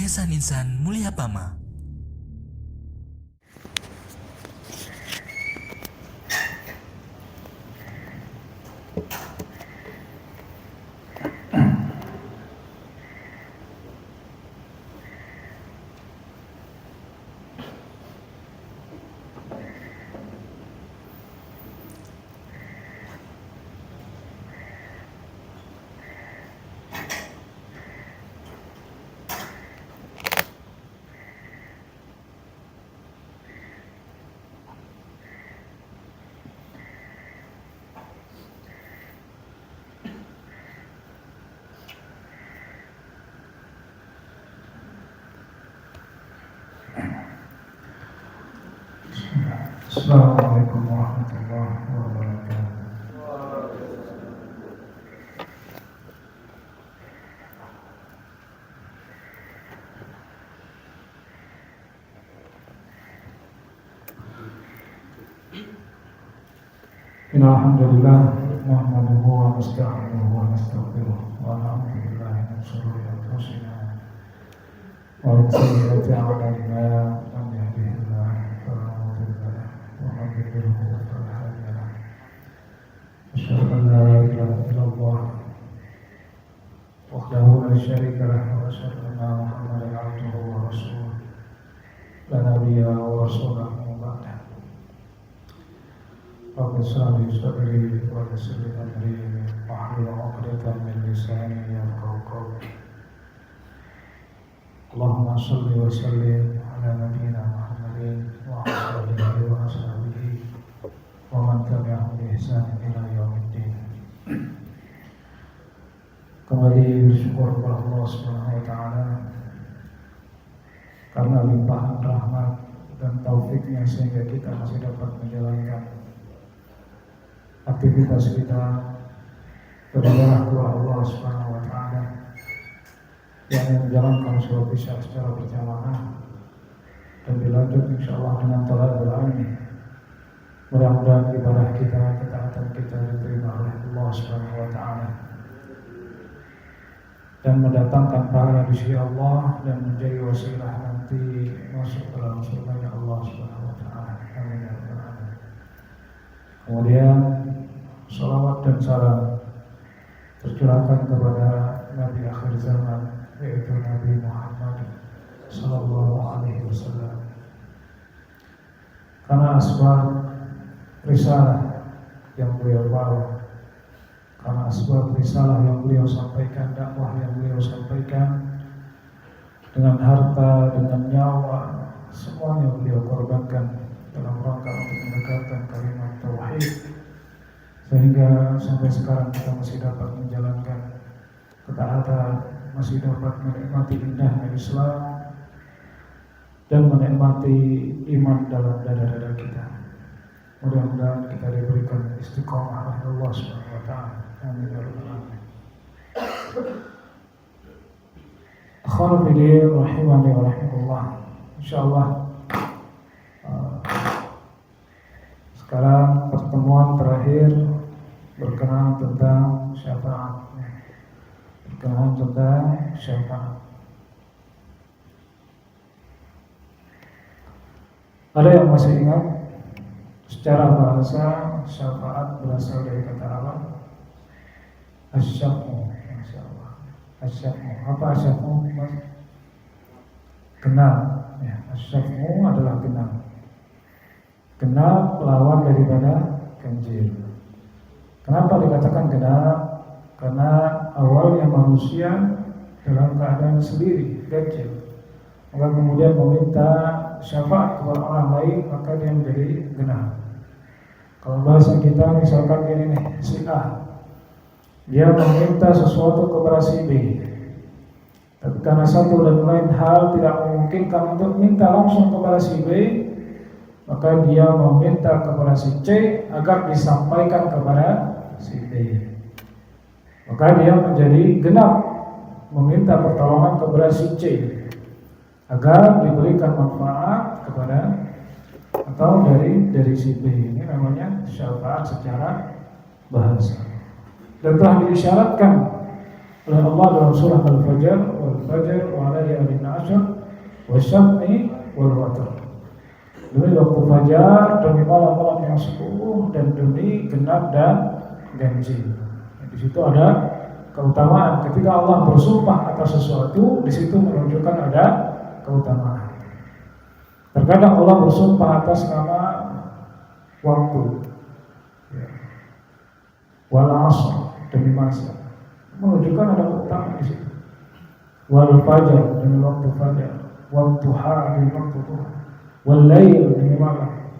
Yayasan Insan Mulia Pama. Assalamualaikum warahmatullahi wabarakatuh. Alhamdulillah nahmaduhu wa nasta'inuhu wa nastaghfiruh wa na'udzu billahi min shururi anfusina wa min sayyiati a'malina man yahdihillahu fala mudilla lahu wa man yudlil fala hadiya lahu. Asyhadu an la ilaha illallah wahdahu la syarika lahu wa asyhadu anna Muhammadan abduhu wa rasuluh la nabiyya wa rasulahu ba'da. Rabbi shrah li sadri wa yassir li amri wahlul 'uqdatam min lisani yafqahu qawli. Allahumma shalli wa sallim ala nabiyyina Muhammadin wa ala alihi wa ashabihi wa man tabi'ahum bi ihsan ila yaumiddin. Kembali bersyukur kepada Allah Subhanahu wa taala karena limpahan rahmat dan taufiknya sehingga kita masih dapat menjalankan aktivitas kita beribadah kepada Allah Subhanahu wa taala yang menjalankan sholat isya secara berjamaah dan dilanjut insyaallah dengan thalabul ilmi. Mudah-mudahan ibadah kita, ketaatan kita diterima oleh Allah Subhanahu wa taala dan mendatangkan pahala di sisi Allah dan menjadi wasilah nanti masuk dalam surga Allah Subhanahu wa taala. Amin ya rabbal alamin. Kemudian salawat dan salam tercurahkan kepada Nabi akhir zaman, yaitu Nabi Muhammad sallallahu alaihi wasallam. Karena asbab risalah yang beliau bawa, karena asbab risalah yang beliau sampaikan, dakwah yang beliau sampaikan, dengan harta, dengan nyawa, semuanya beliau korbankan dalam rangka untuk menegakkan kalimat tauhid, sehingga sampai sekarang kita masih dapat menjalankan ketaatan, masih dapat menikmati indahnya Islam dan menikmati iman dalam dada-dada kita. Mudah-mudahan kita diberikan istiqomah oleh Allah Subhanahu wa taala. Amin ya rabbal alamin. Akhwani fillah rahimani wa rahimakumullah. Insyaallah sekarang pertemuan terakhir berkenaan tentang syafaat. Berkenaan tentang syafaat. Ada yang masih ingat secara bahasa syafaat berasal dari kata apa? Asy-syafa'u. Masyaallah. Asy-syafa'u. Apa asy-syafa'u? Genap. Ya, asy-syafa'u adalah genap. Genap lawan daripada ganjil. Kenapa dikatakan genap? Karena awalnya manusia dalam keadaan sendiri, ganjil. Maka kemudian meminta syafaat kepada orang lain, maka dia menjadi genap. Kalau bahasa kita misalkan ini nih, si A, dia meminta sesuatu kepada si B, tapi karena satu dan lain hal tidak memungkinkan untuk minta langsung kepada si B, maka dia meminta kepada si C agar disampaikan kepada si D. Maka dia menjadi genap meminta pertolongan kepada si C agar diberikan manfaat kepada atau dari si B. Ini namanya syafaat secara bahasa. Dan telah disyaratkan oleh Allah dalam surah Al-Fajr, wal fajr wa layalin 'ashr wasyaf'i wal watr. Demi waktu fajar, demi malam-malam yang 10, dan demi genap dan ganjil. Di situ ada keutamaan. Ketika Allah bersumpah atas sesuatu, di situ menunjukkan ada keutamaan. Terkadang Allah bersumpah atas nama waktu, wal 'ashr, demi masa, menunjukkan ada keutamaan di situ. Wal fajr, demi waktu fajar, wal duha, demi waktu duha, wal lail, demi malam.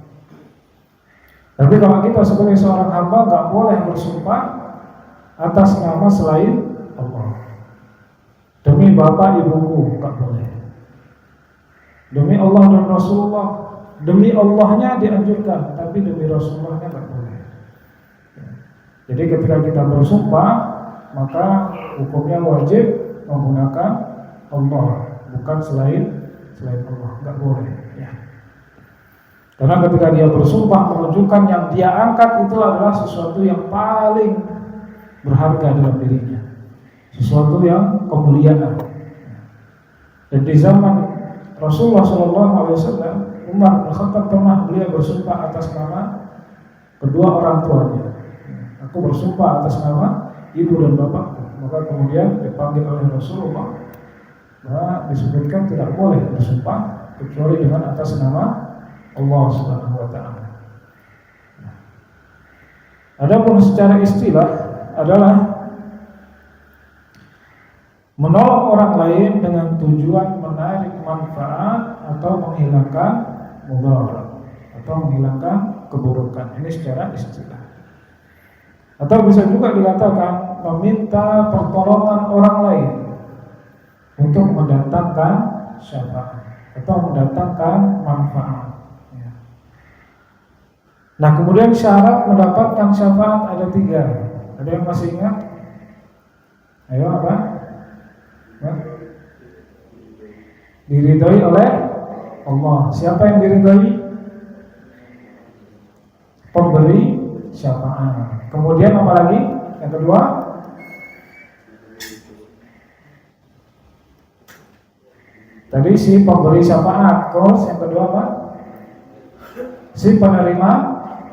Tapi kalau kita sebagai seorang hamba nggak boleh bersumpah atas nama selain Allah. Demi bapak ibuku nggak boleh. Demi Allah dan Rasulullah, demi Allahnya dianjurkan, tapi demi Rasulullahnya nggak boleh. Jadi ketika kita bersumpah, maka hukumnya wajib menggunakan Allah, bukan selain Allah, nggak boleh. Ya. Karena ketika dia bersumpah menunjukkan yang dia angkat itu adalah sesuatu yang paling berharga dalam dirinya, sesuatu yang kemuliaan. Dan di zaman Rasulullah SAW, Umar bin Khattab pernah beliau bersumpah atas nama kedua orang tuanya. Aku bersumpah atas nama ibu dan bapakku. Maka kemudian dipanggil oleh Rasulullah, bahwa disebutkan tidak boleh bersumpah kecuali dengan atas nama Allah Subhanahu wa taala. Adapun secara istilah adalah menolong orang lain dengan tujuan menarik manfaat atau menghilangkan mudarat atau menghilangkan keburukan. Ini secara istilah. Atau bisa juga dikatakan meminta pertolongan orang lain untuk mendatangkan syafaat atau mendatangkan manfaat. Nah, kemudian syarat mendapatkan syafaat ada 3. Ada yang masih ingat? Ayo, apa? Diridhoi oleh Allah. Siapa yang diridhoi? Pemberi syafaat. Kemudian apa lagi? Yang kedua, tadi si pemberi syafaat. Terus yang kedua apa? Si penerima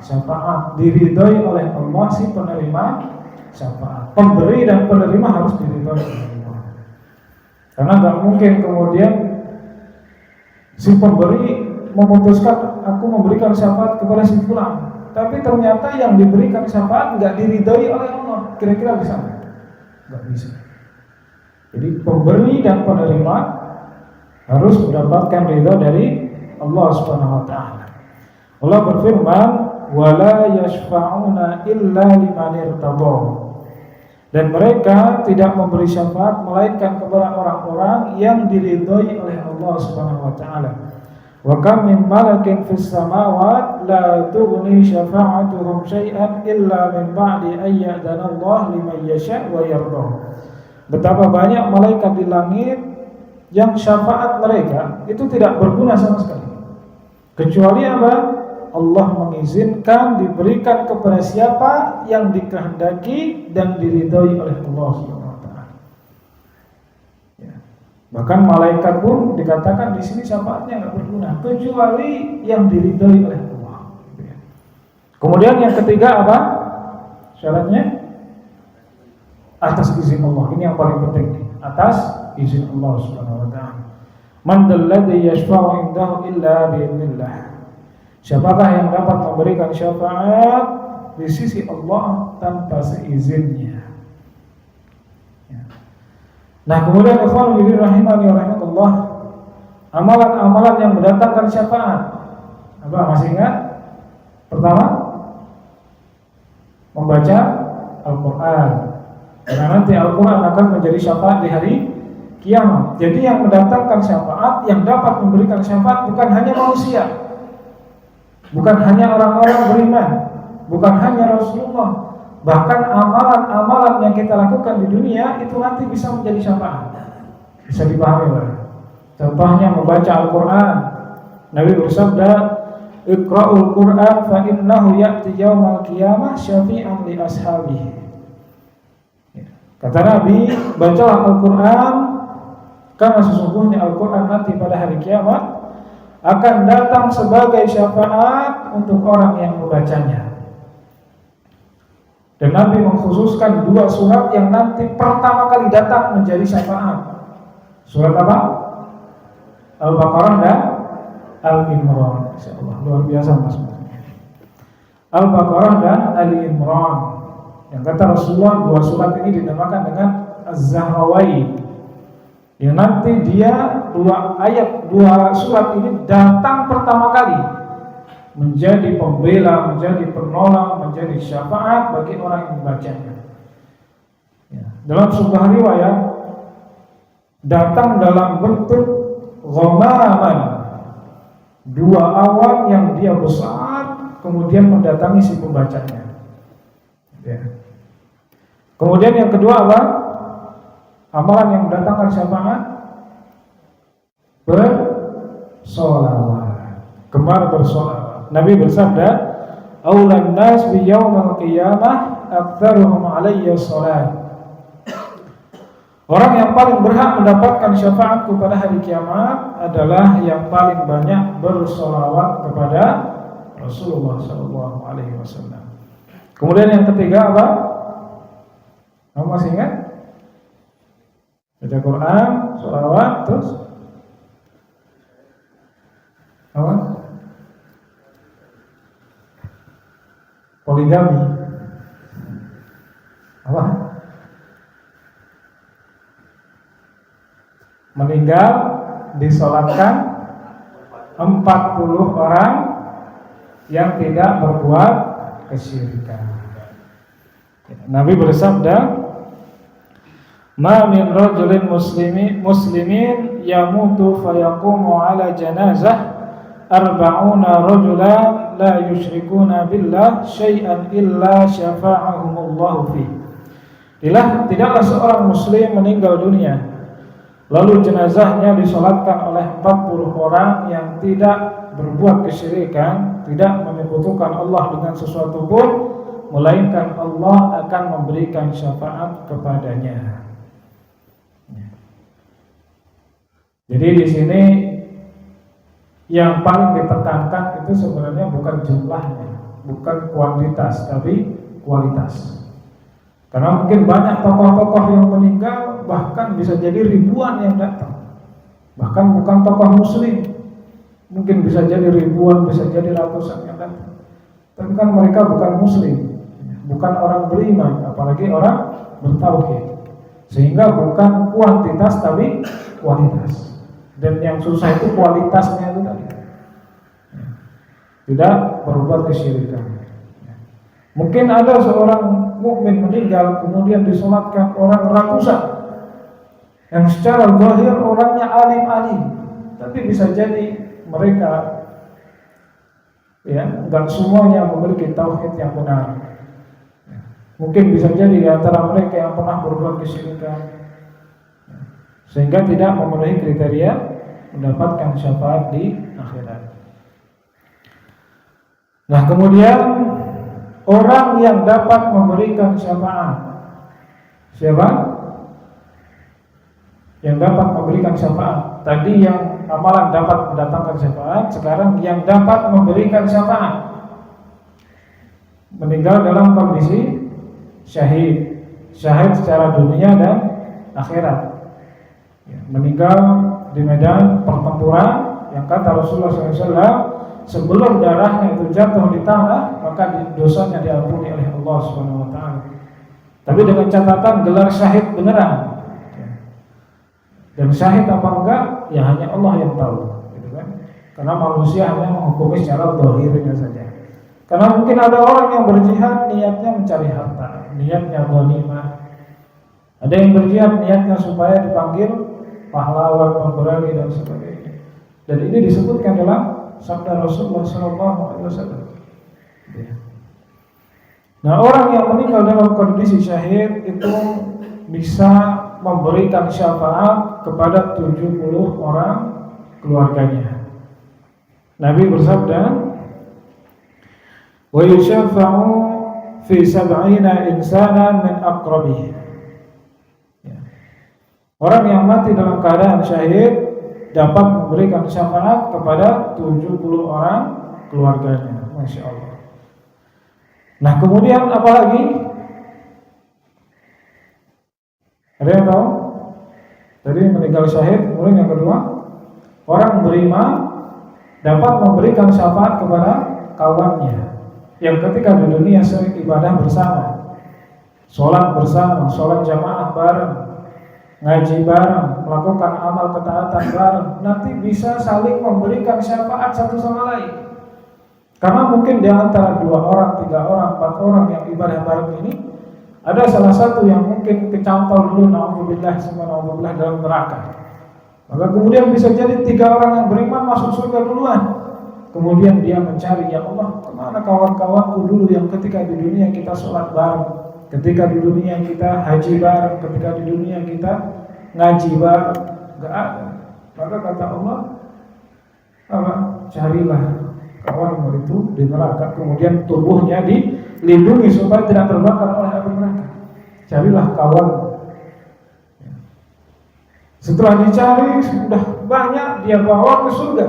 syafaat. Diridhoi oleh Allah si penerima syafaat. Pemberi dan penerima harus diridhoi oleh Allah. Karena nggak mungkin kemudian si pemberi memutuskan aku memberikan syafaat kepada si fulan, tapi ternyata yang diberikan syafaat nggak diridhoi oleh Allah. Kira-kira bisa nggak? Nggak bisa. Jadi pemberi dan penerima harus mendapatkan ridha dari Allah Subhanahu wa taala. Allah berfirman, "Wala yashfa'una illa liman irtadha." Dan mereka tidak memberi syafaat melainkan kepada orang-orang yang diridhoi oleh Allah Subhanahu wa taala. Wa kam min malakin fis samawati la tughni syafa'atuhum syai'an illa min ba'di an ya'dana Allah liman yasha' wa yarda. Betapa banyak malaikat di langit yang syafaat mereka itu tidak berguna sama sekali. Kecuali apa? Allah mengizinkan diberikan kepada siapa yang dikehendaki dan diridhoi oleh Allah Subhanahu wa taala. Ya. Bahkan malaikat pun dikatakan di sini syafaatnya enggak berguna kecuali yang diridhoi oleh Allah. Ya. Kemudian yang ketiga apa? Syaratnya atas izin Allah. Ini yang paling penting. Atas izin Allah Subhanahu wa taala. Man dalladhi yashfa'u indahu illa bi'idznillah. Siapakah yang dapat memberikan syafaat di sisi Allah tanpa seizinnya? Ya. Nah, kemudian ikhwan fillah rahimani wa rahimakumullah, amalan-amalan yang mendatangkan syafaat. Apa masih ingat? Pertama, membaca Al-Qur'an. Karena nanti Al-Qur'an akan menjadi syafaat di hari kiamat. Jadi yang mendatangkan syafaat, yang dapat memberikan syafaat bukan hanya manusia, bukan hanya orang-orang beriman, bukan hanya Rasulullah, bahkan amalan-amalan yang kita lakukan di dunia itu nanti bisa menjadi syafaat. Bisa dipahami, Pak? Contohnya membaca Al-Quran. Nabi bersabda, "Iqra'ul Qur'an fa innahu ya'ti yaumal qiyamah syafi'an li ashabihi." Kata Nabi, bacalah Al-Quran, karena sesungguhnya Al-Quran nanti pada hari kiamat akan datang sebagai syafaat untuk orang yang membacanya. Dan Nabi mengkhususkan 2 surat yang nanti pertama kali datang menjadi syafaat. Surat apa? Al-Baqarah dan Al-Imran. Insyaallah luar biasa Mas. Al-Baqarah dan Al-Imran. Yang kata Rasulullah 2 surat ini dinamakan dengan Az-Zahrawain. Yang nanti dia 2 surat ini datang pertama kali menjadi pembela, menjadi penolong, menjadi syafaat bagi orang yang membacanya. Dalam sebuah riwayat datang dalam bentuk ghamaman, 2 awan yang dia besar kemudian mendatangi si pembacanya. Kemudian yang kedua apa? Amalan yang mendatangkan syafaat, bersolawat, gemar bersolawat. Nabi bersabda, "Aulan nas bi yaumil qiyamah aktsaruhum 'alayya shalat." Orang yang paling berhak mendapatkan syafaat pada hari kiamat adalah yang paling banyak bersolawat kepada Rasulullah SAW. Kemudian yang ketiga apa? Kamu masih ingat? Baca Quran, sholawat, terus apa? Poligami. Apa? Meninggal disolatkan 40 orang yang tidak berbuat kesyirikan. Nabi bersabda, "Ma min rajulin muslimin yamutu fayaqumu ala janazah 40 rajulan la yusyrikuna billah syai'an illa syafa'ahumullahu fi." Tidaklah seorang muslim meninggal dunia lalu jenazahnya disolatkan oleh 40 orang yang tidak berbuat kesyirikan, tidak menyekutukan Allah dengan sesuatu pun, melainkan Allah akan memberikan syafaat kepadanya. Jadi di sini yang paling ditekankan itu sebenarnya bukan jumlahnya, bukan kuantitas, tapi kualitas. Karena mungkin banyak tokoh-tokoh yang meninggal, bahkan bisa jadi ribuan yang datang. Bahkan bukan tokoh muslim, mungkin bisa jadi ribuan, bisa jadi ratusan yang datang. Tapi kan mereka bukan muslim, bukan orang beriman, apalagi orang bertauhid. Sehingga bukan kuantitas tapi kualitas. Dan yang susah itu kualitasnya itu tadi, tidak berbuat kesyirikan. Mungkin ada seorang mukmin meninggal kemudian disolatkan orang ratusan yang secara zahir orangnya alim-alim, tapi bisa jadi mereka enggak semuanya memiliki tauhid yang benar. Mungkin bisa jadi di antara mereka yang pernah berbuat kesyirikan, sehingga tidak memenuhi kriteria mendapatkan syafaat di akhirat. Nah, kemudian orang yang dapat memberikan syafaat, siapa? Yang dapat memberikan syafaat. Tadi yang amalan dapat mendatangkan syafaat, sekarang yang dapat memberikan syafaat. Meninggal dalam kondisi syahid secara dunia dan akhirat. Meninggal di medan pertempuran yang kata Rasulullah SAW, sebelum darahnya itu jatuh di tanah, maka dosanya diampuni oleh Allah SWT. Tapi dengan catatan gelar syahid beneran. Dan syahid apa enggak, ya hanya Allah yang tahu, gitu kan? Karena manusia hanya menghukumi secara zahirnya saja. Karena mungkin ada orang yang berjihad niatnya mencari harta, niatnya ghanimah. Ada yang berjihad niatnya supaya dipanggil pahlawan, pemberani dan sebagainya. Dan ini disebutkan dalam sabda Rasulullah SAW. Nah, orang yang meninggal dalam kondisi syahid itu bisa memberikan syafaat kepada 70 orang keluarganya. Nabi bersabda, "Wa yusyafa'u fi 70 insanan min aqrabihi." Orang yang mati dalam keadaan syahid dapat memberikan syafaat kepada 70 orang keluarganya. Masya Allah. Nah, kemudian apa lagi? Ada yang tahu? Tadi meninggal syahid, kemudian yang kedua, orang beriman dapat memberikan syafaat kepada kawannya yang ketika di dunia sering ibadah bersama, sholat bersama, sholat jamaah bareng, ngaji bareng, melakukan amal ketaatan bareng, nanti bisa saling memberikan syafaat satu sama lain. Karena mungkin di antara 2 orang, 3 orang, 4 orang yang ibadah bareng ini, ada salah satu yang mungkin kecantol dulu, na'udzubillah dalam neraka. Maka kemudian bisa jadi 3 orang yang beriman masuk surga duluan. Kemudian dia mencari, ya Allah, kemana kawan-kawanku dulu yang ketika di dunia kita sholat bareng, ketika di dunia kita haji bareng, ketika di dunia kita ngaji bareng? Gak ada. Maka kata Allah, carilah kawanmu itu di neraka, kemudian tubuhnya dilindungi supaya tidak terbakar oleh api neraka. Carilah kawan. Setelah dicari sudah banyak, dia bawa ke surga,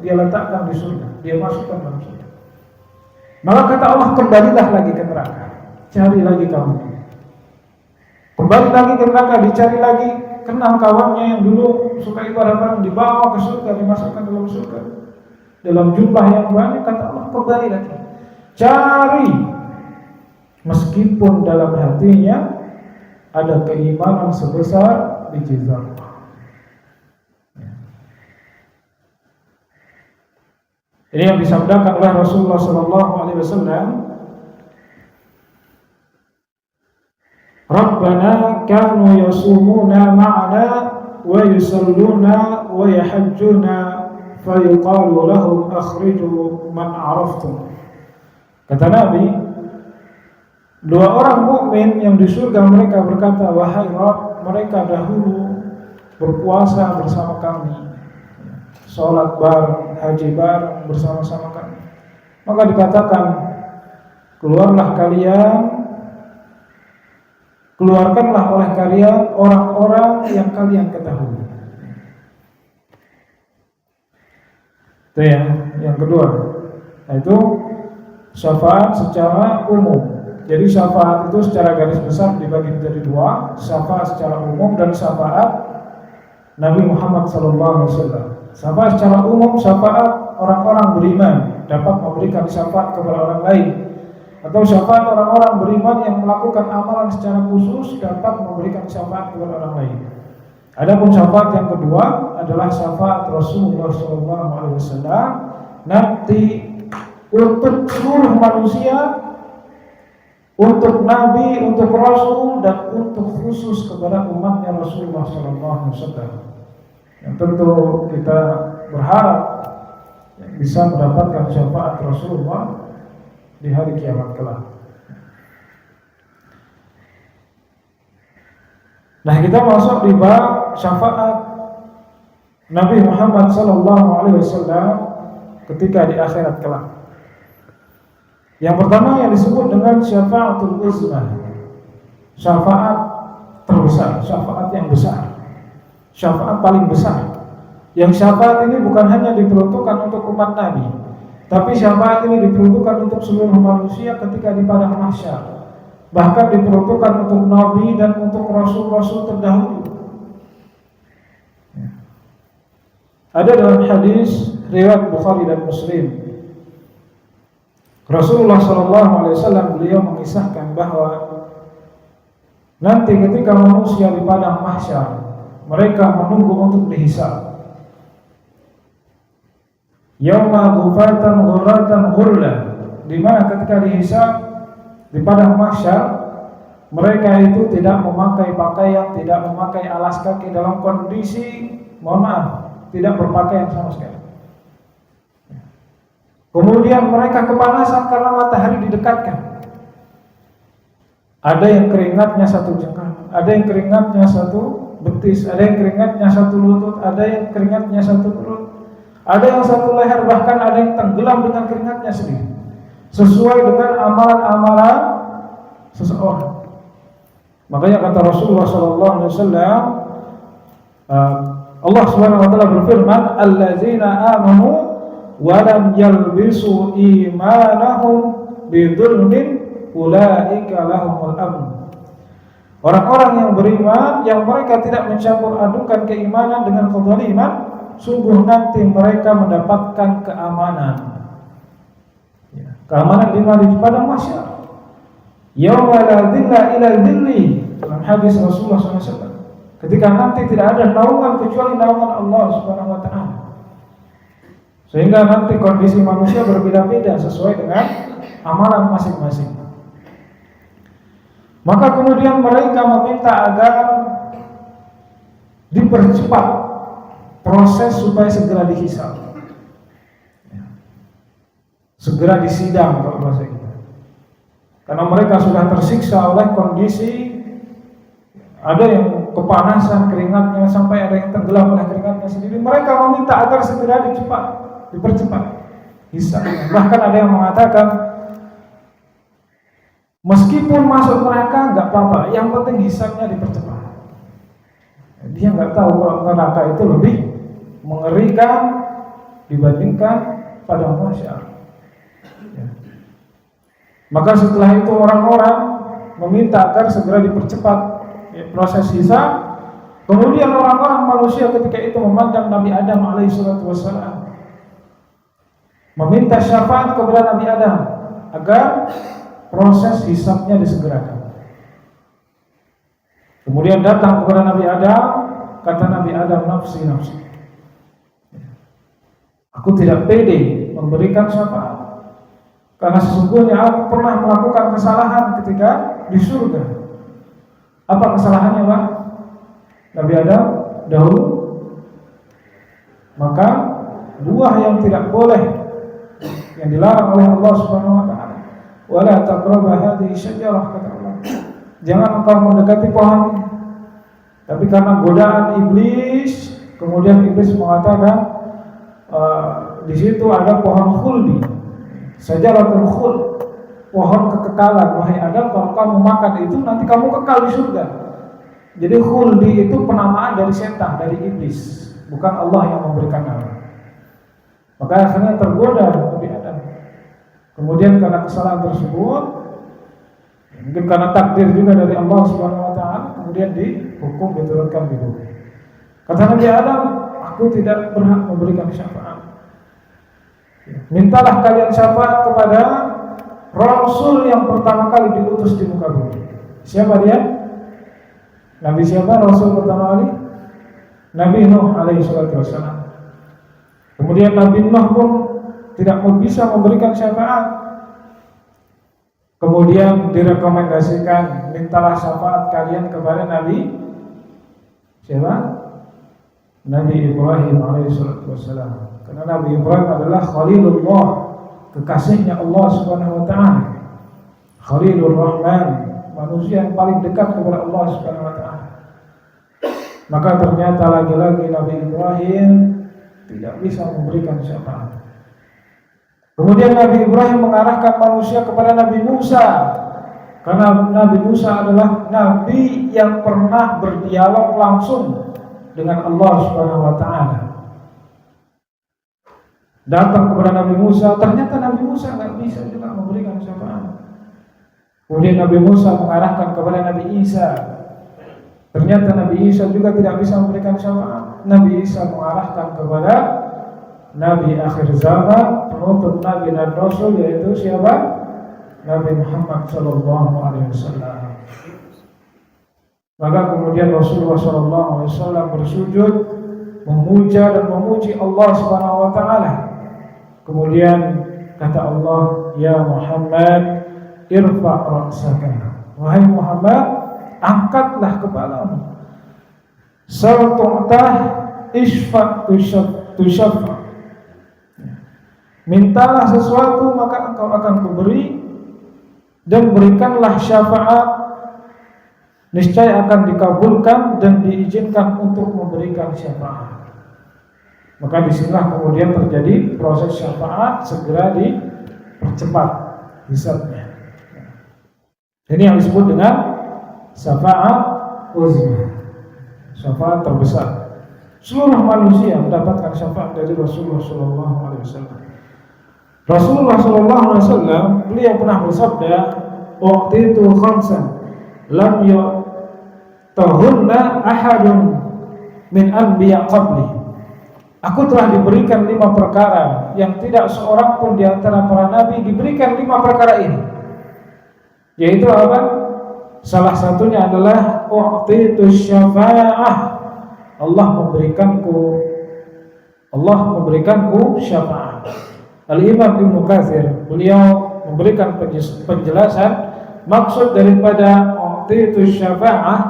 dia letakkan di surga, dia masukkan dalam surga. Maka kata Allah, kembalilah lagi ke neraka, cari lagi kamu. Kembali lagi ke neraka, dicari lagi, kenal kawannya yang dulu suka ibadah bareng, dibawa ke surga, dimasukkan dalam surga dalam jumlah yang banyak. Kata Allah, kembali lagi, cari, meskipun dalam hatinya ada keimanan sebesar biji zarah. Ini yang disabdakan oleh Rasulullah SAW. Rabbana kanu yasumuna ma'ana wa yusalluna wa yahajjuna fayuqalu lahum akhriju man araftum. Kata Nabi, 2 orang mukmin yang di surga mereka berkata, wahai Rabb, mereka dahulu berpuasa bersama kami, sholat bareng, haji bareng bersama-sama kami. Maka dikatakan, keluarkanlah oleh kalian orang-orang yang kalian ketahui. Itu ya, yang kedua, yaitu syafaat secara umum. Jadi syafaat itu secara garis besar dibagi menjadi 2, syafaat secara umum dan syafaat Nabi Muhammad SAW. Syafaat secara umum, syafaat orang-orang beriman dapat memberikan syafaat kepada orang lain, atau syafaat orang-orang beriman yang melakukan amalan secara khusus dapat memberikan syafaat kepada orang lain. Adapun syafaat yang kedua adalah syafaat Rasulullah SAW nanti untuk seluruh manusia, untuk Nabi, untuk Rasul, dan untuk khusus kepada umatnya Rasulullah SAW. Yang tentu kita berharap bisa mendapatkan syafaat Rasulullah di hari kiamat kelak. Nah, kita masuk di bab syafaat Nabi Muhammad SAW ketika di akhirat kelak. Yang pertama yang disebut dengan syafaatul uzma, syafaat terbesar, syafaat yang besar, syafaat paling besar. Yang syafaat ini bukan hanya diperuntukkan untuk umat Nabi, tapi syafaat ini diperuntukkan untuk seluruh manusia ketika di padang mahsyar. Bahkan diperuntukkan untuk Nabi dan untuk Rasul-Rasul terdahulu. Ada dalam hadis riwayat Bukhari dan Muslim, Rasulullah SAW beliau mengisahkan bahwa nanti ketika manusia di padang mahsyar, mereka menunggu untuk dihisab. Yauma ghufatan ghuratan ghurla, di mana ketika dihisab di padang mahsyar, mereka itu tidak memakai pakaian, tidak memakai alas kaki, dalam kondisi, mohon maaf, tidak berpakaian sama sekali. Kemudian mereka kepanasan karena matahari didekatkan. Ada yang keringatnya 1 jengkal, ada yang keringatnya 1 betis, ada yang keringatnya 1 lutut, ada yang keringatnya 1 perut, ada yang 1 leher, bahkan ada yang tenggelam dengan keringatnya sendiri, sesuai dengan amalan-amalan seseorang. Makanya kata Rasulullah SAW, Allah Subhanahu wa taala berfirman, "Allazina amanu wa lam yalbisu imanahum bidzulmin ulaika lahumul amn." Orang-orang yang beriman yang mereka tidak mencampur adukan keimanan dengan kezaliman, sungguh nanti mereka mendapatkan keamanan. Keamanan di mana? Di padang mahsyar. Yauma la dzilla illa dzilli. Dalam hadis Rasulullah SAW. Ketika nanti tidak ada naungan kecuali naungan Allah Subhanahu wa taala. Sehingga nanti kondisi manusia berbeda-beda sesuai dengan amalan masing-masing. Maka kemudian mereka meminta agar dipercepat proses supaya segera dihisab, segera disidang kalau bahasa kita. Karena mereka sudah tersiksa oleh kondisi, ada yang kepanasan keringatnya sampai ada yang tenggelam oleh keringatnya sendiri. Mereka meminta agar segera dipercepat hisabnya. Bahkan ada yang mengatakan, meskipun masuk neraka nggak apa-apa, yang penting hisabnya dipercepat. Dia nggak tahu kalau neraka itu lebih mengerikan dibandingkan padang mahsyar. Maka setelah itu orang-orang meminta agar segera dipercepat proses hisab. Kemudian orang-orang manusia ketika itu memandang Nabi Adam alaihissalatu wassalam, meminta syafaat kepada Nabi Adam agar proses hisabnya disegerakan. Kemudian datang kepada Nabi Adam, kata Nabi Adam, nafsi. Aku tidak pede memberikan syafaat, karena sesungguhnya aku pernah melakukan kesalahan ketika di surga. Apa kesalahannya, Pak? Nabi Adam dahulu maka buah yang tidak boleh, yang dilarang oleh Allah Subhanahu wa taala, wala taqrabu hadhihi syajarah, kata Allah. Jangan engkau mendekati pohon ini. Tapi karena godaan iblis, kemudian iblis mengatakan di situ ada pohon khuldi, syajaratul khuld, pohon kekekalan. Wahai Adam, kalau kamu makan itu nanti kamu kekal di surga. Jadi khuldi itu penamaan dari setan, dari iblis, bukan Allah yang memberikan nama. Maka akhirnya tergoda Nabi Adam. Kemudian karena kesalahan tersebut, mungkin karena takdir juga dari Allah Subhanahu wa taala, kemudian dihukum, diturunkan di bumi. Kata Nabi Adam, aku tidak berhak memberikan syafaat. Mintalah kalian syafaat kepada Rasul yang pertama kali diutus di muka bumi. Siapa dia? Nabi siapa? Rasul pertama kali? Nabi Nuh alaihissalatu wassalam. Kemudian Nabi Nuh pun tidak bisa memberikan syafaat. Kemudian direkomendasikan, mintalah syafaat kalian kepada Nabi siapa? Nabi Ibrahim alaihissalatu wassalam. Karena Nabi Ibrahim adalah Khalilullah, kekasihnya Allah Subhanahu wa taala. Khalilur Rahman, manusia yang paling dekat kepada Allah Subhanahu wa taala. Maka ternyata lagi-lagi Nabi Ibrahim tidak bisa memberikan syafaat. Kemudian Nabi Ibrahim mengarahkan manusia kepada Nabi Musa, karena Nabi Musa adalah nabi yang pernah berdialog langsung dengan Allah Subhanahu wa taala. Datang kepada Nabi Musa, ternyata Nabi Musa nggak bisa juga memberikan syafaat. Kemudian Nabi Musa mengarahkan kepada Nabi Isa, ternyata Nabi Isa juga tidak bisa memberikan syafaat. Nabi Isa mengarahkan kepada Nabi akhir zaman, penutup Nabi dan Rasul, yaitu siapa? Nabi Muhammad sallallahu alaihi wasallam. Maka kemudian Rasulullah sallallahu alaihi wasallam bersujud memuja dan memuji Allah Subhanahu wa taala. Kemudian kata Allah, ya Muhammad, irfa' ra'saka. Wahai Muhammad, angkatlah kepalamu. Sal tu'tah, isfa' tushaffa. Mintalah sesuatu maka engkau akan kuberi, dan berikanlah syafaat, niscaya akan dikabulkan dan diizinkan untuk memberikan syafaat. Maka disinilah kemudian terjadi proses syafaat, segera dipercepat hisabnya. Ini yang disebut dengan syafaat uzma, syafaat terbesar. seluruh manusia mendapatkan syafaat dari Rasulullah Sallallahu Alaihi Wasallam. Rasulullah Sallallahu Alaihi Wasallam beliau pernah bersabda, "Waktu itu khamsan lam yu'tahunna ahadun min anbiya qabli." Aku telah diberikan 5 perkara yang tidak seorang pun di antara para nabi diberikan 5 perkara ini. Yaitu apa? Salah satunya adalah u'titu syafa'ah. Allah memberikanku syafaat. Al-Imam Ibnu Katsir beliau memberikan penjelasan maksud daripada u'titu syafa'ah.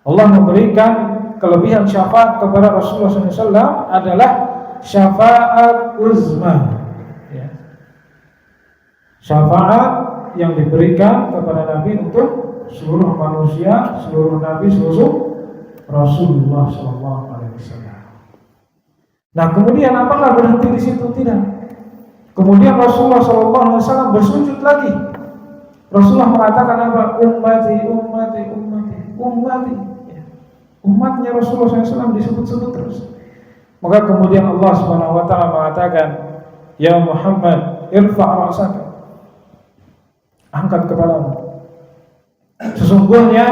Allah memberikan kelebihan syafaat kepada Rasulullah SAW adalah syafaat uzma, ya. Syafaat yang diberikan kepada Nabi untuk seluruh manusia, seluruh Nabi, seluruh Rasulullah SAW. Nah, kemudian apakah berhenti di situ? Tidak. Kemudian Rasulullah SAW bersujud lagi. Rasulullah mengatakan apa? Ummati, ummati, ummati, ummati. Umatnya Rasulullah SAW disebut-sebut terus. Maka kemudian Allah Subhanahu Wa Taala mengatakan, Ya Muhammad, irfa' ra'saka, angkat kepalamu. Sesungguhnya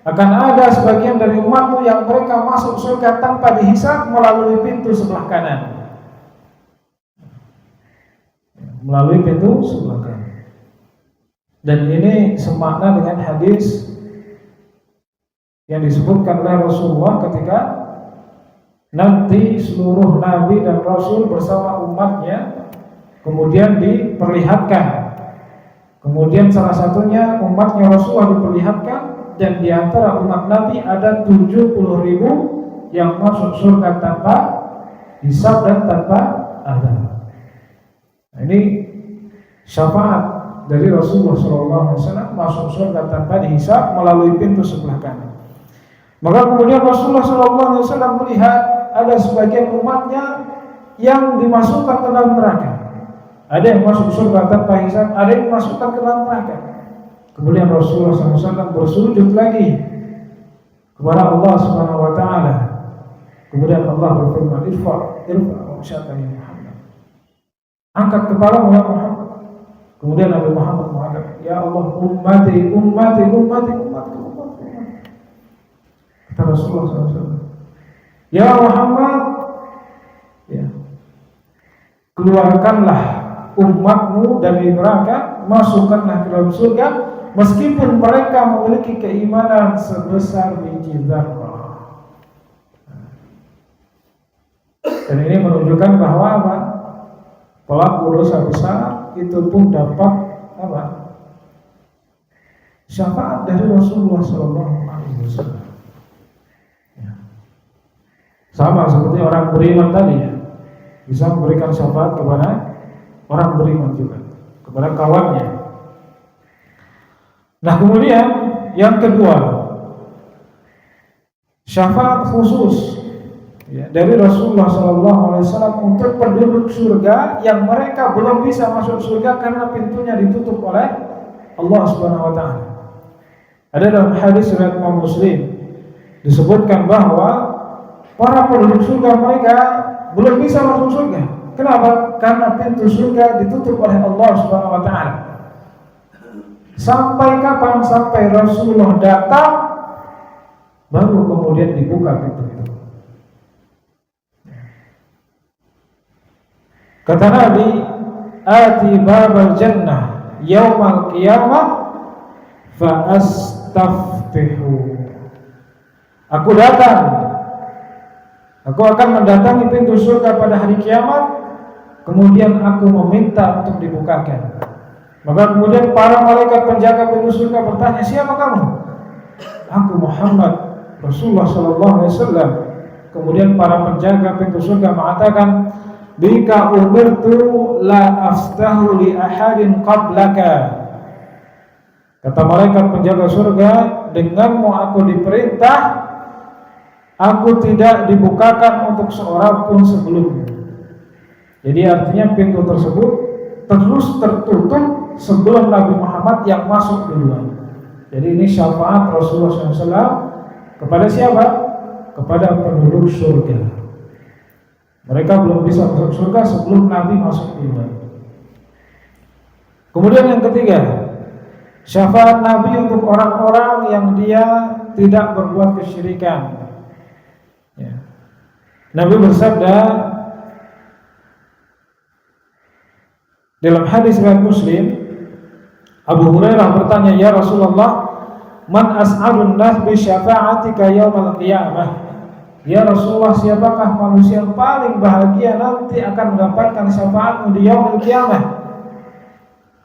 akan ada sebagian dari umatmu yang mereka masuk surga tanpa dihisab melalui pintu sebelah kanan. Melalui pintu sebelah kanan. Dan ini semakna dengan hadis yang disebutkan oleh Rasulullah ketika nanti seluruh nabi dan rasul bersama umatnya kemudian diperlihatkan. Kemudian salah satunya umatnya Rasulullah diperlihatkan, dan di antara umat nabi ada 70.000 yang masuk surga tanpa hisab dan tanpa azab. Nah, ini syafaat dari Rasulullah SAW masuk surga tanpa dihisab melalui pintu sebelah kanan. Maka kemudian Rasulullah SAW melihat ada sebagian umatnya yang dimasukkan ke dalam neraka. Ada yang masuk surga tanpa hisab, ada yang dimasukkan ke dalam neraka. Kemudian Rasulullah SAW bersujud lagi kepada Allah Subhanahu Wa Taala. Kemudian Allah berfirman, Irfa' ra'saka ya Muhammad, angkat kepalamu ya Muhammad. Kemudian Nabi Muhammad mengatakan, Ya Allah, ummati, ummati, ummati, ummati. Kata Rasulullah SAW, Ya Muhammad, ya, keluarkanlah umatmu dari neraka, masukkanlah ke dalam surga, meskipun mereka memiliki keimanan sebesar biji zarrah. Dan ini menunjukkan bahwa apa? Pelaku dosa besar itu pun dapat apa? Syafaat dari Rasulullah SAW. Sama seperti orang beriman tadi, ya, bisa memberikan syafaat kepada orang beriman juga, kepada kawannya. Nah, kemudian yang kedua, syafaat khusus, ya, dari Rasulullah SAW untuk penduduk surga yang mereka belum bisa masuk surga karena pintunya ditutup oleh Allah Subhanahu Wa Taala. Ada dalam hadis riwayat Imam Muslim disebutkan bahwa para penduduk surga mereka belum bisa masuk surga. Kenapa? Karena pintu surga ditutup oleh Allah Subhanahu Wa Taala. Sampai kapan? Sampai Rasulullah datang, baru kemudian dibuka pintu itu. Kata Nabi, Ati babal jannah yaumal qiyamah fa astaftihu. Aku akan mendatangi pintu surga pada hari kiamat, kemudian aku meminta untuk dibukakan. Maka kemudian para malaikat penjaga pintu surga bertanya, siapa kamu? Aku Muhammad, Rasulullah SAW. Kemudian para penjaga pintu surga mengatakan, Bika umirtu la aftahu li ahadin qablaka. Kata malaikat penjaga surga, denganmu aku diperintah, aku tidak dibukakan untuk seorang pun sebelumnya. Jadi artinya pintu tersebut terus tertutup sebelum Nabi Muhammad yang masuk duluan. Jadi ini syafaat Rasulullah SAW kepada siapa? kepada penduduk surga. Mereka belum bisa masuk surga sebelum Nabi masuk duluan. Kemudian yang ketiga, syafaat Nabi untuk orang-orang yang dia tidak berbuat kesyirikan. Ya. Nabi bersabda dalam hadis riwayat Muslim, Abu Hurairah bertanya, "Ya Rasulullah, man as'adun nas bi syafa'atika yaumal qiyamah?" Ya Rasulullah, siapakah manusia yang paling bahagia nanti akan mendapatkan syafaatmu di yaumul qiyamah?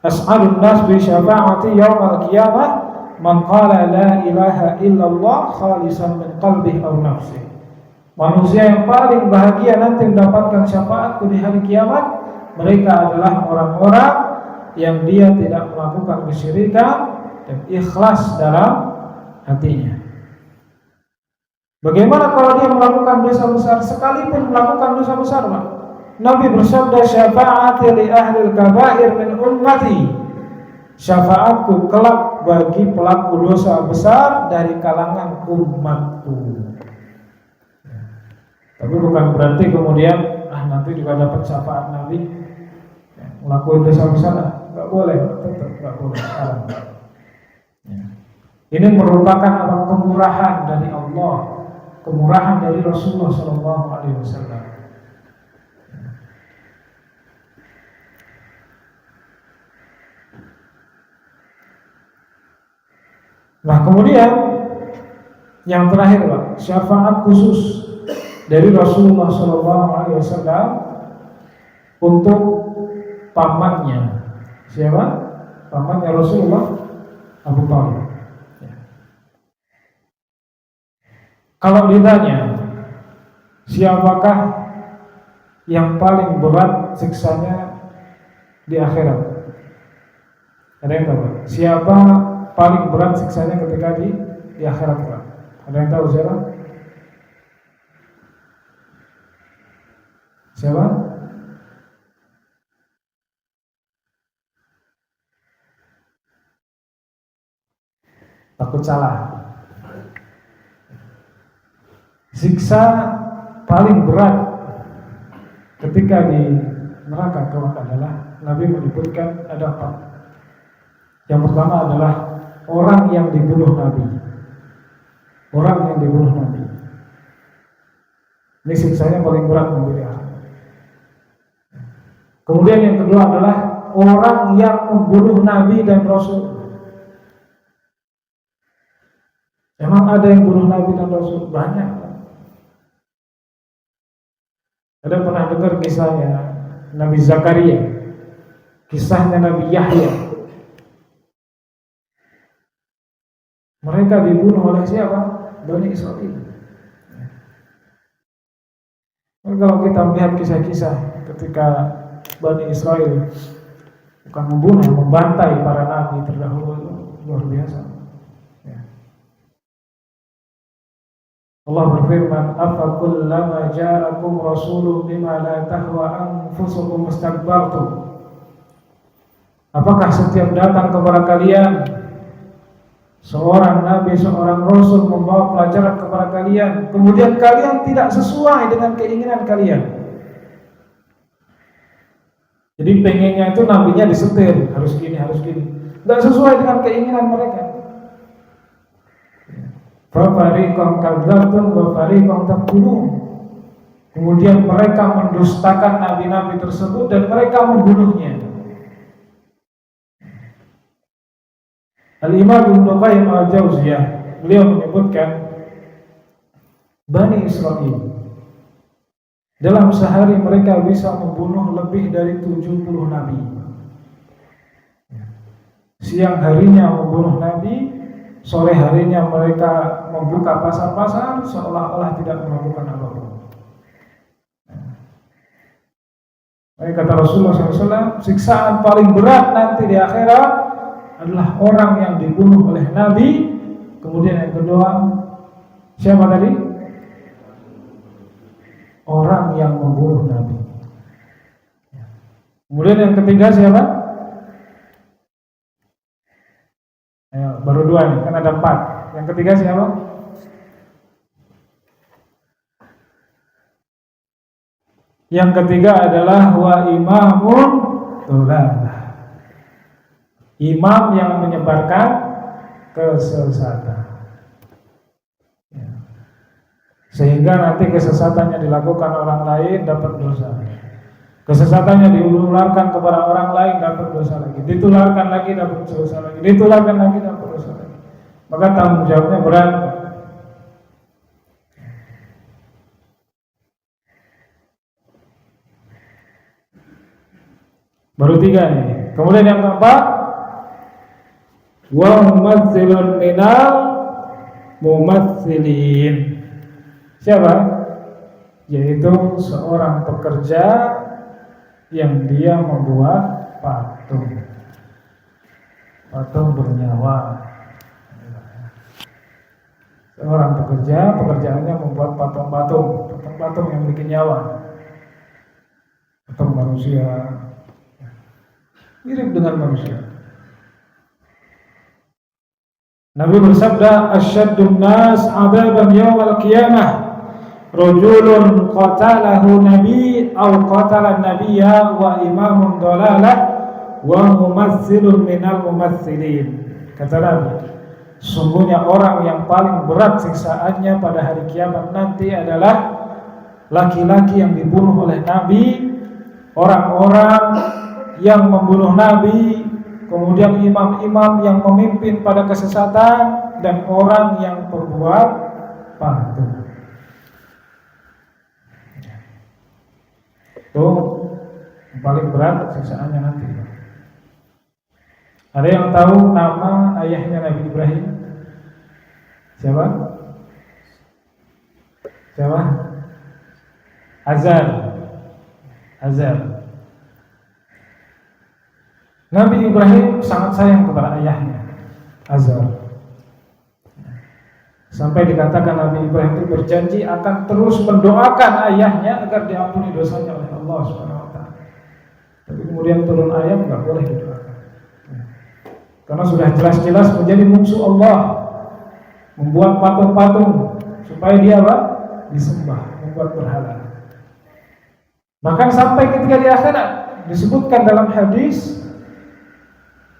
As'adun nas bi syafa'ati yaumal qiyamah man qala la ilaha illallah khalisan min qalbihi aw nafsihi. Manusia yang paling bahagia nanti mendapatkan syafaatku di hari kiamat, mereka adalah orang-orang yang dia tidak melakukan kesyirikan dan ikhlas dalam hatinya. Bagaimana kalau dia melakukan dosa besar? Sekalipun melakukan dosa besar, Pak, Nabi bersabda, "Syafa'ati li ahli al-kaba'ir min ummati." Syafaatku kelak bagi pelaku dosa besar dari kalangan umatku. Tapi bukan berarti kemudian nanti juga dapat syafaat Nabi. Melakukan dosa besar enggak boleh, tetap enggak boleh. Ini merupakan kemurahan dari Allah, kemurahan dari Rasulullah SAW. Nah, kemudian yang terakhir, Pak, syafaat khusus dari Rasulullah SAW untuk pamannya. Siapa? Pamannya Rasulullah, Abu Thalib. Kalau ditanya, siapakah yang paling berat siksanya di akhirat? Ada yang tahu? Siapa paling berat siksanya ketika di akhirat? Ada yang tahu siapa? Siapa? Takut salah. Siksa paling berat ketika di neraka kelak adalah, Nabi menyebutkan ada 4. Yang pertama adalah orang yang dibunuh Nabi. Orang yang dibunuh Nabi. Ini siksanya paling berat Nabi. Kemudian yang kedua adalah orang yang membunuh Nabi dan Rasul. Emang ada yang bunuh Nabi dan Rasul? Banyak. Ada pernah dengar kisahnya Nabi Zakaria, kisahnya Nabi Yahya. Mereka dibunuh oleh siapa? Bani Israel. Kalau kita melihat kisah-kisah ketika Bani Israel bukan membunuh, membantai para nabi terdahulu, luar biasa. Allah berfirman, "Afa kullama ja'akum rasulun bima la tahwa anfusukum istakbartum." Apakah setiap datang kepada kalian seorang nabi, seorang rasul membawa pelajaran kepada kalian, kemudian kalian tidak sesuai dengan keinginan kalian? Jadi pengennya itu nabinya disetir, harus gini, enggak sesuai dengan keinginan mereka. Fafariqan kadzdzabtum wa fariqan taqtulun. Kemudian mereka mendustakan nabi-nabi tersebut dan mereka membunuhnya. Al-Imam Ibnu Qayyim Al-Jauziyah, beliau menyebutkan Bani Israel dalam sehari mereka bisa membunuh lebih dari 70 nabi. Siang harinya membunuh nabi, sore harinya mereka membuka pasar-pasar seolah-olah tidak melakukan apapun. Kata Rasulullah SAW, siksaan paling berat nanti di akhirat adalah orang yang dibunuh oleh Nabi. Kemudian yang kedua, siapa tadi? Orang yang membunuh Nabi. Kemudian yang ketiga siapa? Ayo, baru 2 nih, kan ada 4. Yang ketiga siapa? Yang ketiga adalah wa imamun dolalah, imam yang menyebarkan kesesatan. Sehingga nanti kesesatannya dilakukan orang lain dapat dosa. Kesesatannya diularkan kepada orang lain dapat dosa lagi. Ditularkan lagi dapat dosa lagi. Ditularkan lagi dapat dosa lagi. Maka tanggung jawabnya berat. Baru 3 nih. Kemudian yang keempat, wa mumatsilun minal mumatsilin. Siapa? Yaitu seorang pekerja yang dia membuat patung bernyawa. Seorang pekerja, pekerjaannya membuat patung yang bikin nyawa, patung manusia, mirip dengan manusia. Nabi bersabda, "Asyaddun nas 'adzaban yaumil qiyamah rajulun qatalahu nabi aw qatala nabiyya wa imamun dalalah wa mumatsilun minal mumatsilin." Kata Nabi, sungguhnya orang yang paling berat siksaannya pada hari kiamat nanti adalah laki-laki yang dibunuh oleh Nabi, orang-orang yang membunuh Nabi, kemudian imam-imam yang memimpin pada kesesatan, dan orang yang berbuat patung. Itu yang paling berat siksaannya nanti. Ada yang tahu nama ayahnya Nabi Ibrahim? Siapa? Azar. Nabi Ibrahim sangat sayang kepada ayahnya, Azar. Sampai dikatakan Nabi Ibrahim itu berjanji akan terus mendoakan ayahnya agar diampuni dosanya oleh Allah SWT. Tapi kemudian turun ayat nggak boleh didoakan, karena sudah jelas-jelas menjadi musuh Allah, membuat patung-patung supaya dia disembah, membuat berhala. Bahkan sampai ketika di akhirat disebutkan dalam hadis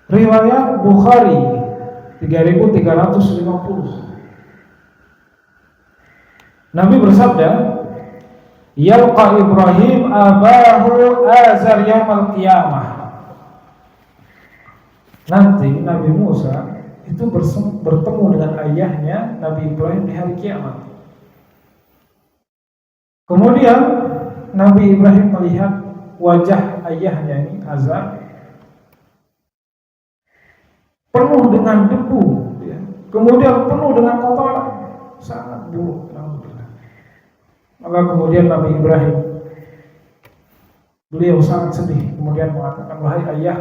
riwayat Bukhari 3350, Nabi bersabda, "Yalqa Ibrahim abahu azar yaumal qiyamah." Nanti Nabi Musa itu bertemu dengan ayahnya Nabi Ibrahim di hari kiamat. Kemudian Nabi Ibrahim melihat wajah ayahnya ini, Azar, penuh dengan debu, kemudian penuh dengan kotoran, sangat buruk. Maka kemudian Nabi Ibrahim, beliau sangat sedih, kemudian mengatakan, "Wahai ayah,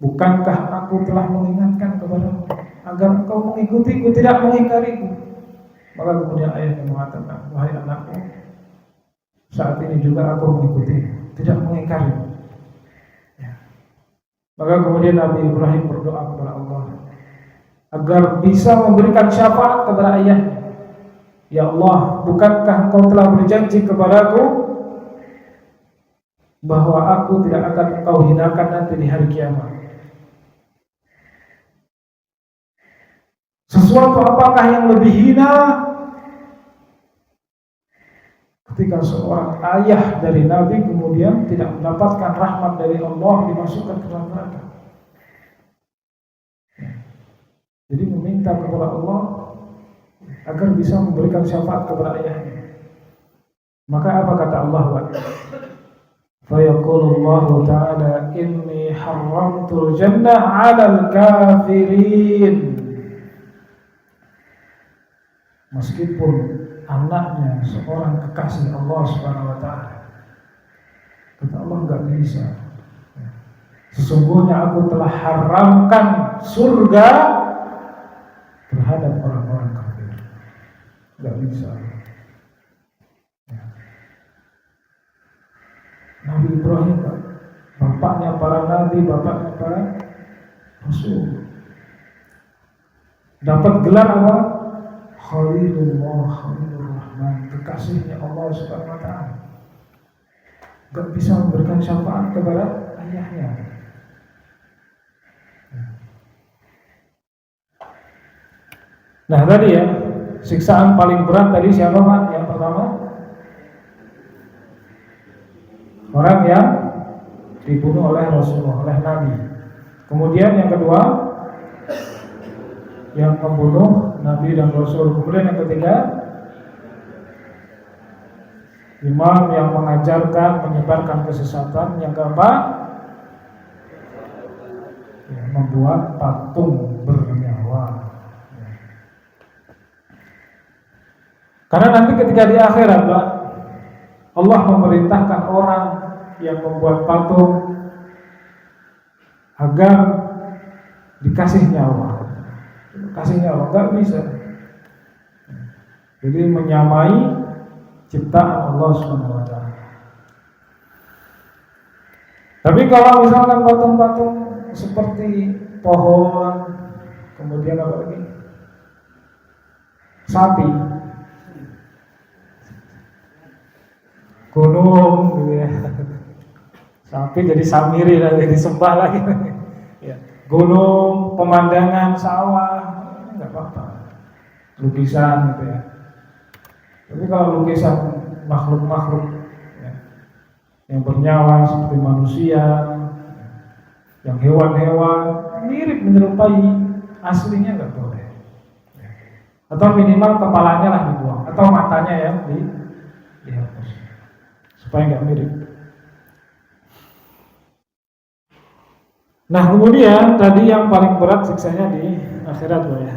bukankah aku telah mengingatkan kepadamu agar engkau mengikutiku, tidak mengingkariku?" Maka kemudian ayahnya mengatakan, "Wahai anakku, saat ini juga aku mengikuti, tidak mengingkari." Maka kemudian Nabi Ibrahim berdoa kepada Allah agar bisa memberikan syafaat kepada ayahnya. "Ya Allah, bukankah engkau telah berjanji kepadaku bahwa aku tidak akan engkau hinakan nanti di hari kiamat? Sesuatu apakah yang lebih hina ketika seorang ayah dari Nabi kemudian tidak mendapatkan rahmat dari Allah, dimasukkan ke dalam neraka?" Jadi meminta kepada Allah agar bisa memberikan syafaat kepada ayahnya. Maka apa kata Allah? Fa yaqulu Allah ta'ala, "Inni haramtul jannah 'alal kafirin." Meskipun anaknya seorang kekasih Allah Subhanahu wa taala, kata Allah, enggak bisa. Sesungguhnya aku telah haramkan surga terhadap orang-orang kafir. Enggak bisa. Nabi Ibrahim, bapaknya para nabi, bapaknya para rasul, dapat gelar apa? Khalilullah, Khalilur Rahman, kekasihnya Allah Subhanahu wa taala. nggak bisa memberikan syafaat kepada ayahnya. Nah tadi ya, siksaan paling berat tadi siapa Pak? Yang pertama, orang yang dibunuh oleh Rasulullah, oleh Nabi. Kemudian yang kedua, yang membunuh Nabi dan Rasul. Kemudian yang ketiga, imam yang mengajarkan, menyebarkan kesesatan. Yang keempat, membuat patung bernyawa. Karena nanti ketika di akhirat Pak, Allah memerintahkan orang yang membuat patung agar dikasih nyawa. Kasih nyawa, nggak bisa. Jadi menyamai ciptaan Allah SWT. Tapi kalau misalkan patung-patung seperti pohon, kemudian apa lagi? Sapi, gunung, gitu ya. Sapi jadi samiri lagi, disembah lagi. Ya. Gunung, pemandangan sawah, nggak apa-apa. Lukisan gitu ya. Tapi kalau lukisan makhluk-makhluk ya, yang bernyawa seperti manusia, yang hewan-hewan mirip menyerupai aslinya nggak boleh. Atau minimal kepalanya lah dibuang, atau matanya yang dihapus supaya nggak mirip. Nah kemudian tadi yang paling berat siksanya di akhirat ya.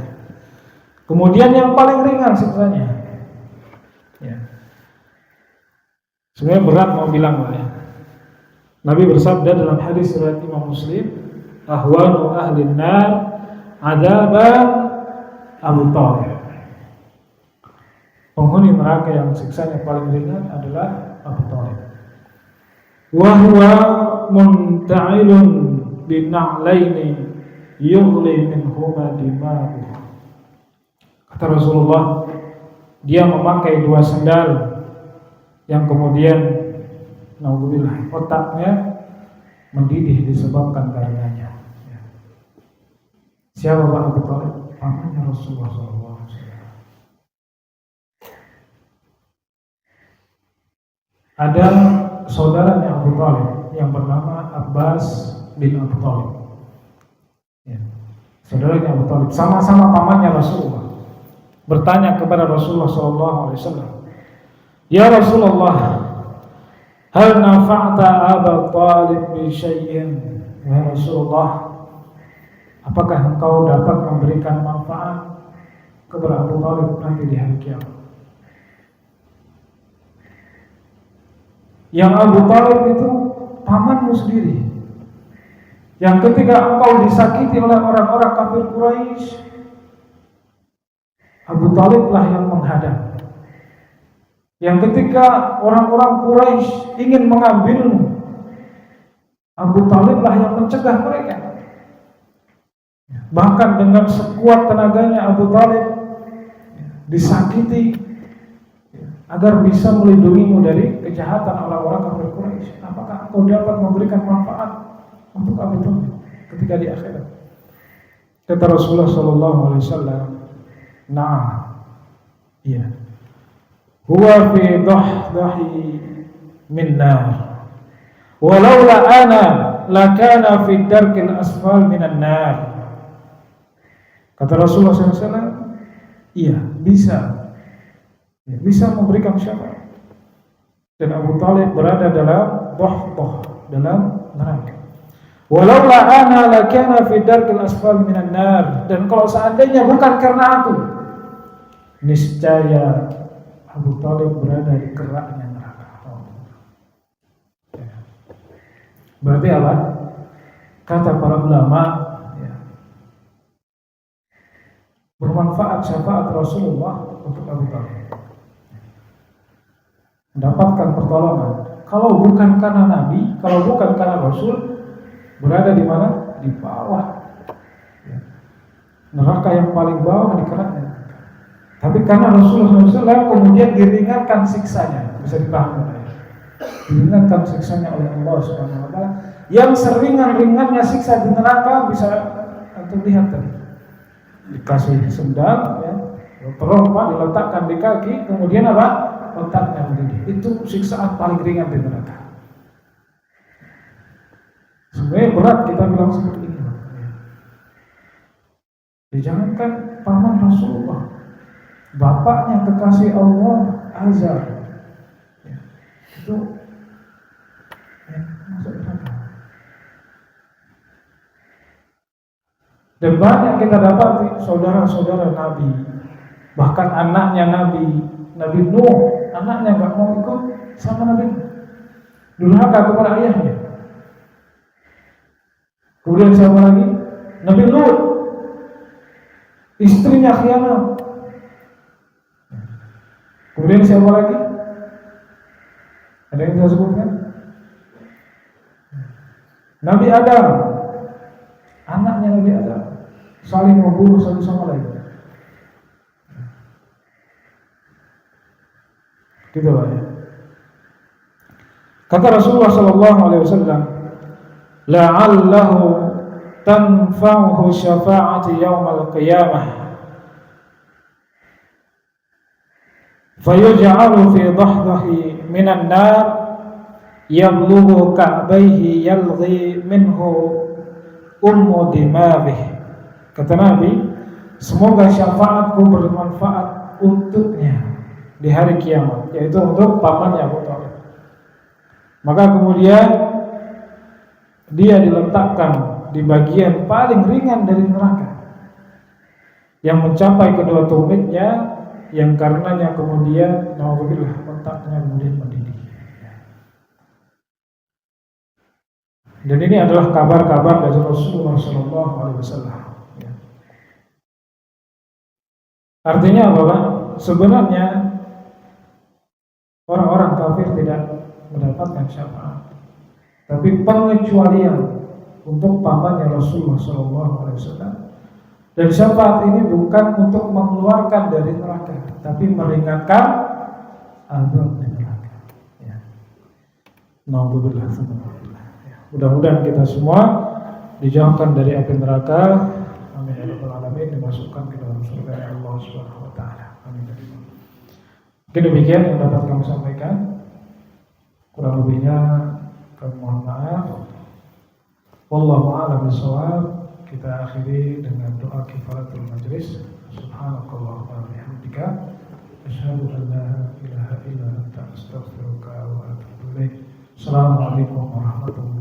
Kemudian yang paling ringan siksanya, ya. Sebenarnya berat mau bilang ya. Nabi bersabda dalam hadis riwayat Imam Muslim, ahwanu ahlin nar adzaban Abu Thalib. Penghuni neraka yang siksanya paling ringan adalah Abu Thalib. Wa huwa munta'ilun bina'laini yughli minhuma dima'u. Kata Rasulullah, dia memakai dua sandal yang kemudian naudzubillah otaknya mendidih disebabkan karenanya. Siapa Pak Abu Thalib? Pamannya Rasulullah SAW. Ada saudaranya Abu Thalib yang bernama Abbas bin Abu Thalib. Ya. Saudaranya Abu Thalib sama-sama pamannya Rasulullah. Bertanya kepada Rasulullah SAW, ya Rasulullah, hal nafa'ta Abu Thalib bi syai'in? Ya Rasulullah, apakah engkau dapat memberikan manfaat kepada Abu Thalib nanti di hari kiamat? Yang Abu Thalib itu pamanmu sendiri, yang ketika engkau disakiti oleh orang-orang kafir Quraisy, Abu Thalib lah yang menghadang. Yang ketika orang-orang Quraisy ingin mengambilmu, Abu Thalib lah yang mencegah mereka. Bahkan dengan sekuat tenaganya Abu Thalib disakiti agar bisa melindungimu dari kejahatan orang-orang kafir Quraisy. Apakah engkau dapat memberikan manfaat untuk Abu Thalib ketika di akhirat? Kata Rasulullah SAW, nah, iya. Huwa fi dahdahi min nar. Walaula ana lakana fi darkil asfal minan nar. Kata Rasulullah SAW, iya, bisa memberikan syafaat. Dan Abu Thalib berada dalam dahdah, dalam neraka. Walaula ana lakana fi darkil asfal minan nar. Dan kalau seandainya bukan karena aku, niscaya Abu Thalib berada di keraknya neraka. Berarti apa? Kata para ulama, ya, bermanfaat syafaat Rasulullah untuk Abu Thalib, mendapatkan pertolongan. Kalau bukan karena Nabi, kalau bukan karena Rasul, berada di mana? Di bawah, ya. Neraka yang paling bawah di keraknya. Tapi karena Rasulullah SAW kemudian diringankan siksanya, bisa dipahami. diingatkan siksanya oleh Allah Subhanahu wa taala. Yang seringan-ringannya siksa di neraka bisa antum lihat tadi. Dikasih sendal ya, terompa diletakkan di kaki, kemudian apa? Otaknya mendidih. Itu siksaan paling ringan di neraka. Sebenarnya berat kita bilang seperti ini. Ya, jangankan paman Rasulullah, bapaknya kekasih Allah Azar, ya, itu ya, masuk neraka. Dan banyak kita dapati saudara-saudara Nabi, bahkan anaknya Nabi Nuh, anaknya nggak mau ikut sama Nabi, durhaka kepada ayahnya. Kemudian siapa lagi? Nabi Lut, istrinya khianat. Kemudian siapa lagi? Ada yang saya sebutkan? Nabi Adam, anaknya Nabi Adam, saling membunuh satu sama lain. Gitu Pak ya. Kata Rasulullah sallallahu alaihi wasallam, la'allahu tanfa'uhu syafa'ati yaumal qiyamah fayuj'alu fi dhahdhihi minan nar yablughu ka'bayhi yalghi minhu ummu dimaghi. Kata Nabi, semoga syafaatku bermanfaat untuknya di hari kiamat, yaitu untuk pamannya Abu Thalib. Maka kemudian dia diletakkan di bagian paling ringan dari neraka yang mencapai kedua tumitnya, yang karenanya kemudian naudzubillah otaknya kemudian mendidih. Dan ini adalah kabar-kabar dari Rasulullah SAW. Artinya apa Pak? Sebenarnya orang-orang kafir tidak mendapatkan syafaat, tapi pengecualian untuk pamannya Rasulullah SAW. Dan syafaat ini bukan untuk mengeluarkan dari neraka, tapi meringankan azab di neraka. Ya. Naudzubillah. Mudah-mudahan kita semua dijauhkan dari api neraka. Amin ya rabbal alamin, dimasukkan ke dalam surga Allah Subhanahu wa taala. Amin. Mungkin demikian yang dapat kami sampaikan. Kurang lebihnya kami mohon maaf. Wallahu a'lam bishawab. Kita akhiri dengan doa kifaratul majlis. Subhanakallahumma wa bihamdika asyhadu an la ilaha illa anta astaghfiruka wa atubu ilaik. Assalamualaikum warahmatullahi wabarakatuh.